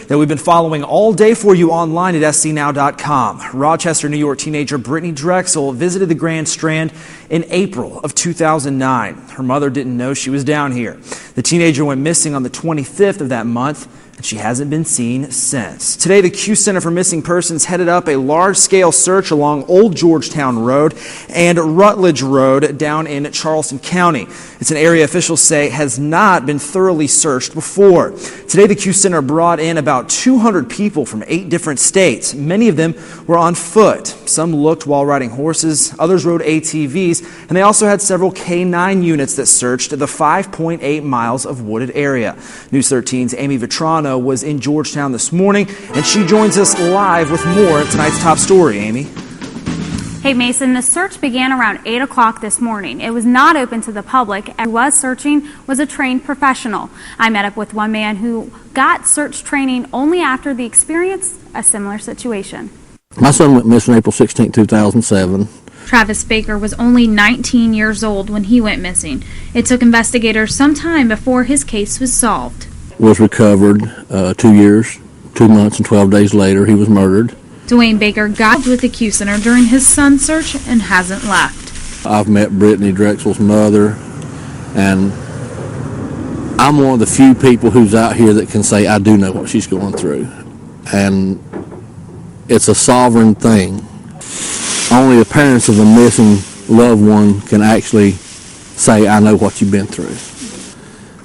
that we've been following all day for you online at scnow.com. Rochester, New York teenager Brittany Drexel visited the Grand Strand in April of 2009. Her mother didn't know she was down here. The teenager went missing on the 25th of that month, and she hasn't been seen since. Today, the Q Center for Missing Persons headed up a large-scale search along Old Georgetown Road and Rutledge Road down in Charleston County. It's an area officials say has not been thoroughly searched before. Today, the Q Center brought in about 200 people from 8 different states. Many of them were on foot. Some looked while riding horses, others rode ATVs, and they also had several K-9 units that searched the 5.8 miles of wooded area. News 13's Amy Vitrano was in Georgetown this morning, and she joins us live with more of tonight's top story. Amy? Hey Mason, the search began around 8 o'clock this morning. It was not open to the public, and who was searching was a trained professional. I met up with one man who got search training only after the experience a similar situation. My son went missing April 16, 2007. Travis Baker was only 19 years old when he went missing. It took investigators some time before his case was solved. Was recovered 2 years, 2 months, and 12 days later he was murdered. Dwayne Baker got with the Q Center during his son's search and hasn't left. I've met Brittany Drexel's mother, and I'm one of the few people who's out here that can say I do know what she's going through. And it's a sovereign thing. Only the parents of a missing loved one can actually say, I know what you've been through.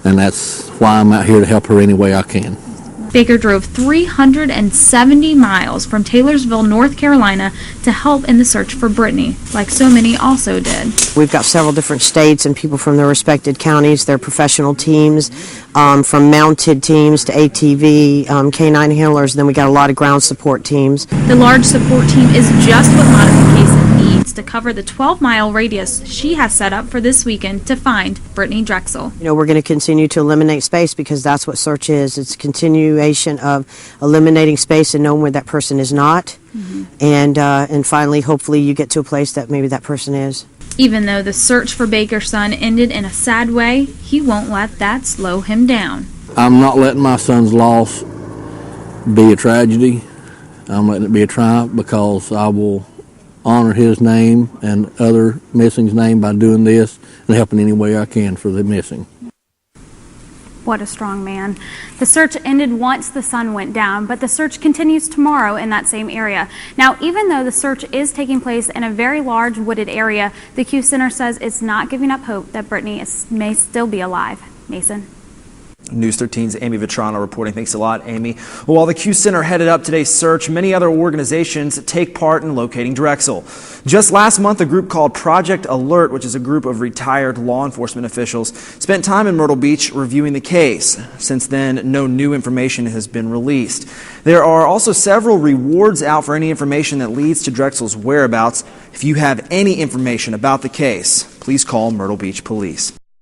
And that's why I'm out here to help her any way I can. Baker drove 370 miles from Taylorsville, North Carolina to help in the search for Brittany, like so many also did. We've got several different states and people from their respected counties, their professional teams, from mounted teams to ATV, K-9 handlers, and then we got a lot of ground support teams. The large support team is just what Monica Cason needs to cover the 12-mile radius she has set up for this weekend to find Brittany Drexel. You know, we're going to continue to eliminate space because that's what search is. It's a continuation of eliminating space and knowing where that person is not. And finally, hopefully, you get to a place that maybe that person is. Even though the search for Baker's son ended in a sad way, he won't let that slow him down. I'm not letting my son's loss be a tragedy. I'm letting it be a triumph because I will honor his name and other missing's name by doing this and helping any way I can for the missing. What a strong man. The search ended once the sun went down, but the search continues tomorrow in that same area. Now, even though the search is taking place in a very large wooded area, the Q Center says it's not giving up hope that Brittany may still be alive. Mason? News 13's Amy Vitrano reporting. Thanks a lot, Amy. Well, while the Q Center headed up today's search, many other organizations take part in locating Drexel. Just last month, a group called Project Alert, which is a group of retired law enforcement officials, spent time in Myrtle Beach reviewing the case. Since then, no new information has been released. There are also several rewards out for any information that leads to Drexel's whereabouts. If you have any information about the case, please call Myrtle Beach Police.